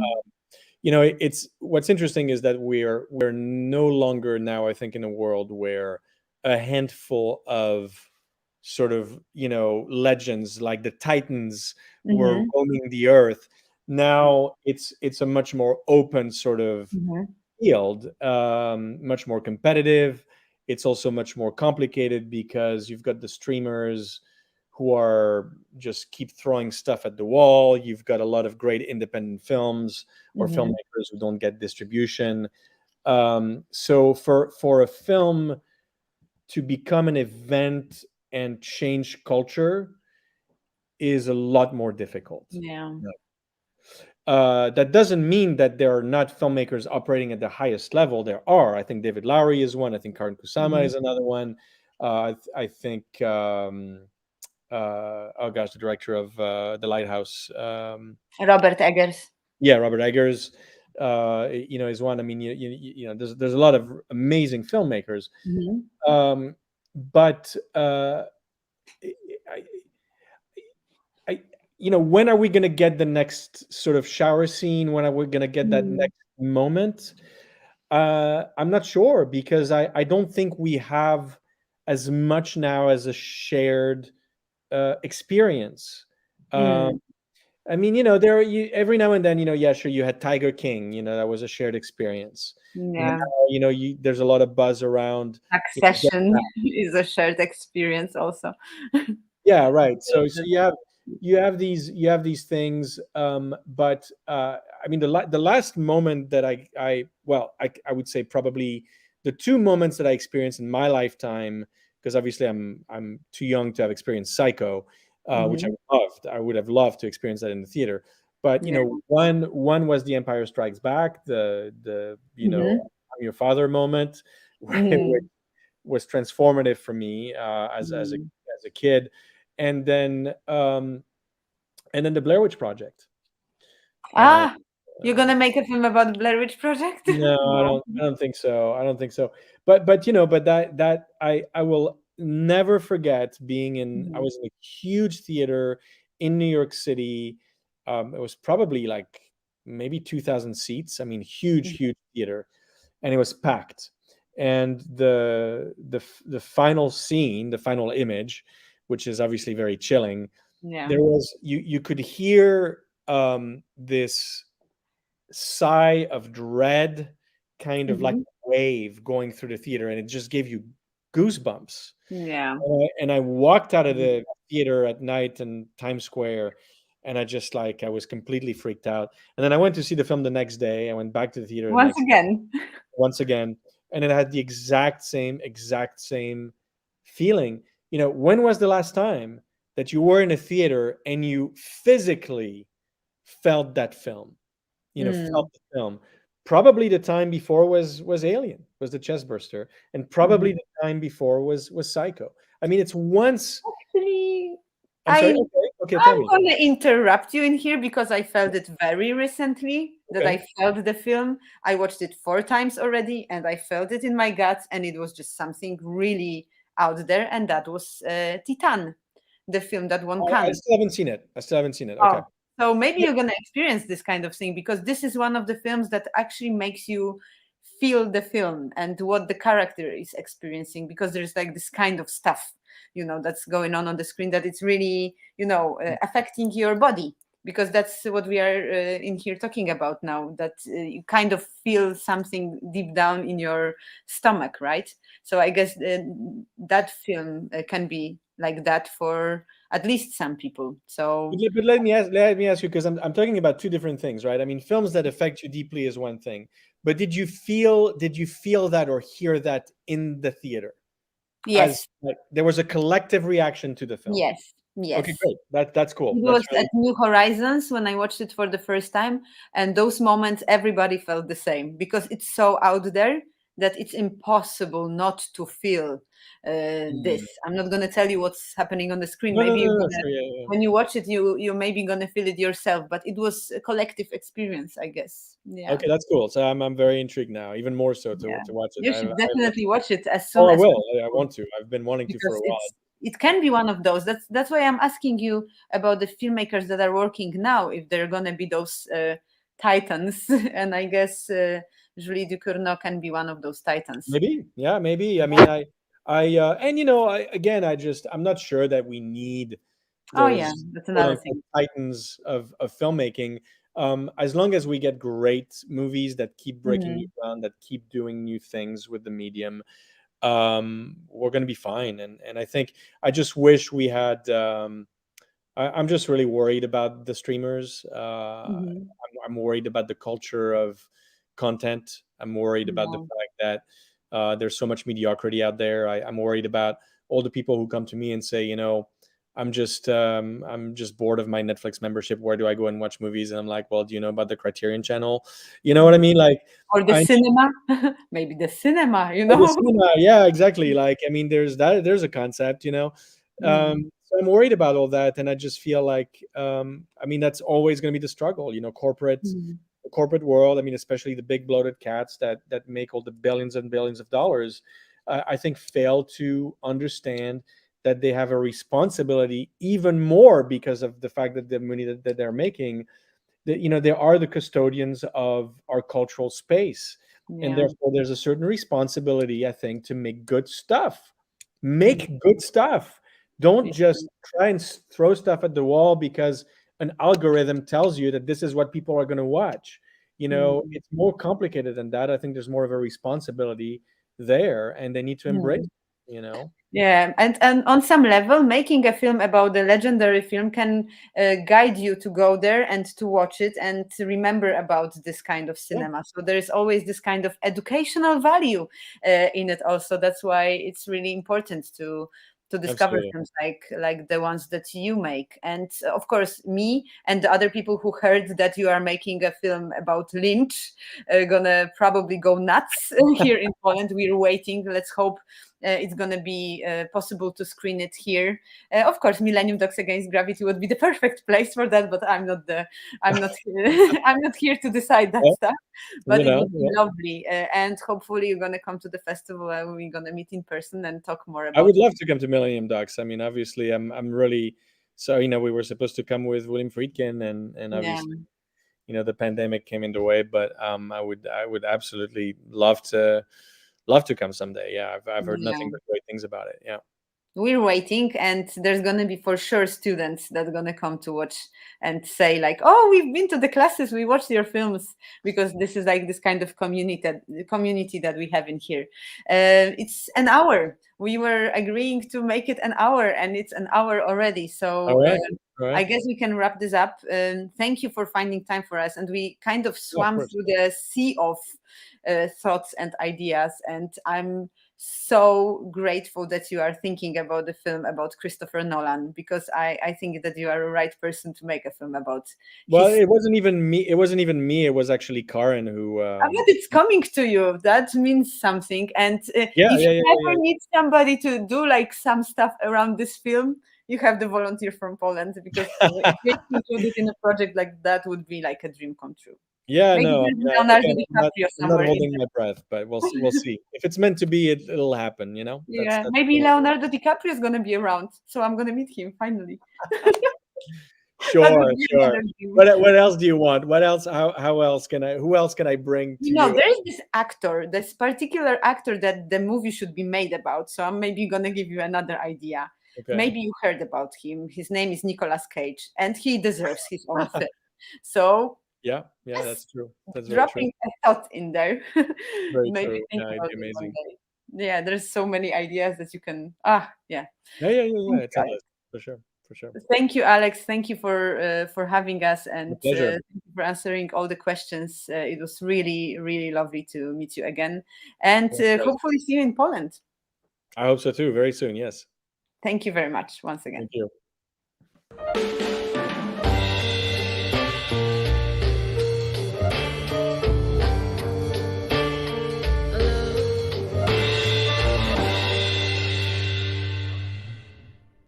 It's what's interesting is that we're no longer now, I think, in a world where a handful of sort of legends like the Titans were roaming the earth. Now it's a much more open sort of field, much more competitive. It's also much more complicated because you've got the streamers who are just keep throwing stuff at the wall. You've got a lot of great independent films or filmmakers who don't get distribution. So for a film to become an event and change culture is a lot more difficult. Yeah. That doesn't mean that there are not filmmakers operating at the highest level. There are. I think David Lowery is one. I think Karan Kusama is another one. I think the director of The Lighthouse, Robert Eggers. Yeah, Robert Eggers, is one. I mean, there's a lot of amazing filmmakers, but when are we going to get the next sort of shower scene? When are we going to get that next moment? I'm not sure, because I don't think we have as much now as a shared experience. I mean, there every now and then, yeah, sure, you had Tiger King, that was a shared experience. Yeah. Now, there's a lot of buzz around. Succession is a shared experience also. Yeah, right. So you have these things, but I mean, the last moment that I would say probably the two moments that I experienced in my lifetime, because obviously I'm too young to have experienced Psycho, which I would have loved to experience that in the theater. But one was The Empire Strikes Back, the I'm your father moment, which was transformative for me as a kid, and then the Blair Witch Project. You're gonna make a film about Blair Witch Project? No, I don't think so. But that I will never forget being in. I was in a huge theater in New York City. It was probably like maybe 2,000 seats. I mean, huge theater, and it was packed. And the final scene, the final image, which is obviously very chilling. Yeah. There was you could hear this sigh of dread, kind of like a wave going through the theater, and it just gave you goosebumps. Yeah. And I walked out of the theater at night in Times Square, and I was completely freaked out. And then I went to see the film the next day. I went back to the theater once again, and it had the exact same feeling. When was the last time that you were in a theater and you physically felt that film? Felt the film. Probably the time before was Alien, was the chest burster, and probably the time before was Psycho. I mean, it's once. Actually, I'm sorry. Okay, tell me. I'm gonna interrupt you in here because I felt it very recently. That I felt the film. I watched it 4 times already, and I felt it in my guts, and it was just something really out there, and that was Titan. the film that won I Cannes. still haven't seen it. Okay. Oh, so maybe you're gonna experience this kind of thing, because this is one of the films that actually makes you feel the film and what the character is experiencing, because there's like this kind of stuff, that's going on the screen, that it's really, affecting your body, because that's what we are in here talking about now, that you kind of feel something deep down in your stomach, right? So I guess that film can be like that for at least some people. So but let me ask you, because I'm talking about two different things, right? I mean, films that affect you deeply is one thing, but did you feel that or hear that in the theater? yes, Like, there was a collective reaction to the film. yes. Okay, great. That's cool. It That's was really at New Horizons when I watched it for the first time, and those moments everybody felt the same, because it's so out there that it's impossible not to feel this. I'm not going to tell you what's happening on the screen. No, Maybe sure, yeah. when you watch it, you maybe going to feel it yourself. But it was a collective experience, I guess. Yeah. Okay, that's cool. So I'm very intrigued now, even more so to watch it. You should definitely watch it as soon I as will. possible. I want to. I've been wanting to for a while. It can be one of those. That's why I'm asking you about the filmmakers that are working now, if they're going to be those titans. And I guess Julie Ducournau can be one of those titans. Maybe, yeah, maybe. I mean, I'm not sure that we need those that's another thing. titans of filmmaking. As long as we get great movies that keep breaking new ground, that keep doing new things with the medium, we're going to be fine. And I think I just wish we had. I'm just really worried about the streamers. I'm worried about the culture of content. I'm worried about the fact that there's so much mediocrity out there. I'm worried about all the people who come to me and say, I'm just bored of my Netflix membership. Where do I go and watch movies? And I'm like, well, do you know about the Criterion Channel? You know what I mean? Like, or the cinema, maybe the cinema. The cinema, yeah, exactly. Like, I mean, there's a concept, So I'm worried about all that, and I just feel like, I mean, that's always going to be the struggle, the corporate world. I mean, especially the big bloated cats that make all the billions and billions of dollars. I think fail to understand that they have a responsibility, even more because of the fact that the money that they're making, that they are the custodians of our cultural space. And therefore there's a certain responsibility, I think, to make good stuff. Good stuff. Don't just try and throw stuff at the wall because an algorithm tells you that this is what people are going to watch. It's more complicated than that. I think there's more of a responsibility there, and they need to embrace it. Yeah, and on some level, making a film about the legendary film can guide you to go there and to watch it and to remember about this kind of cinema. So there is always this kind of educational value in it also. That's why it's really important to discover films like the ones that you make. And of course, me and the other people who heard that you are making a film about Lynch are gonna probably go nuts here in Poland. We're waiting. Let's hope it's going to be possible to screen it here. Of course, Millennium Dogs Against Gravity would be the perfect place for that, but I'm not I'm not here to decide that stuff. But it would be lovely, and hopefully you're going to come to the festival and we're going to meet in person and talk more about. I would love to come to Millennium Dogs. I mean, obviously, I'm really so. We were supposed to come with William Friedkin, and obviously, the pandemic came in the way. But I would absolutely love to come someday. Yeah, I've heard nothing but great things about it. Yeah, we're waiting, and there's going to be for sure students that are going to come to watch and say like, oh, we've been to the classes, we watched your films, because this is like this kind of community that we have in here. It's an hour. We were agreeing to make it an hour, and it's an hour already. So all right. I guess we can wrap this up. Thank you for finding time for us. And we kind of swam through the sea of thoughts and ideas. And I'm so grateful that you are thinking about the film about Christopher Nolan, because I think that you are a right person to make a film about. Well, it wasn't even me. It was actually Karen who. But it's coming to you. That means something. And if you ever need somebody to do like some stuff around this film, you have the volunteer from Poland, because being included in a project like that would be like a dream come true. Yeah, Maybe no, there's yeah, Leonardo again, DiCaprio I'm not somewhere in holding my breath, but we'll see. If it's meant to be, it'll happen, you know? Yeah, That's maybe Leonardo DiCaprio is gonna be around, so I'm gonna meet him finally. That Sure, would be sure. another dream. What else do you want? What else? How else can I? Who else can I bring to You know, you? there is this actor, this particular actor that the movie should be made about. So I'm maybe gonna give you another idea. Okay. Maybe you heard about him. His name is Nicolas Cage, and he deserves his own film. So Yeah, that's true. That's very true. dropping a thought in there. Very Maybe true. think Yeah, it'd about be it one amazing. day. Yeah, there's so many ideas that you can. Yeah. Yeah. Thank It's you, a Alex. list for sure, for sure. Thank you, Alex. Thank you for having us and My pleasure. thank you for answering all the questions. It was really, really lovely to meet you again, and hopefully see you in Poland. I hope so too. Very soon. Yes. Thank you very much once again. Thank you.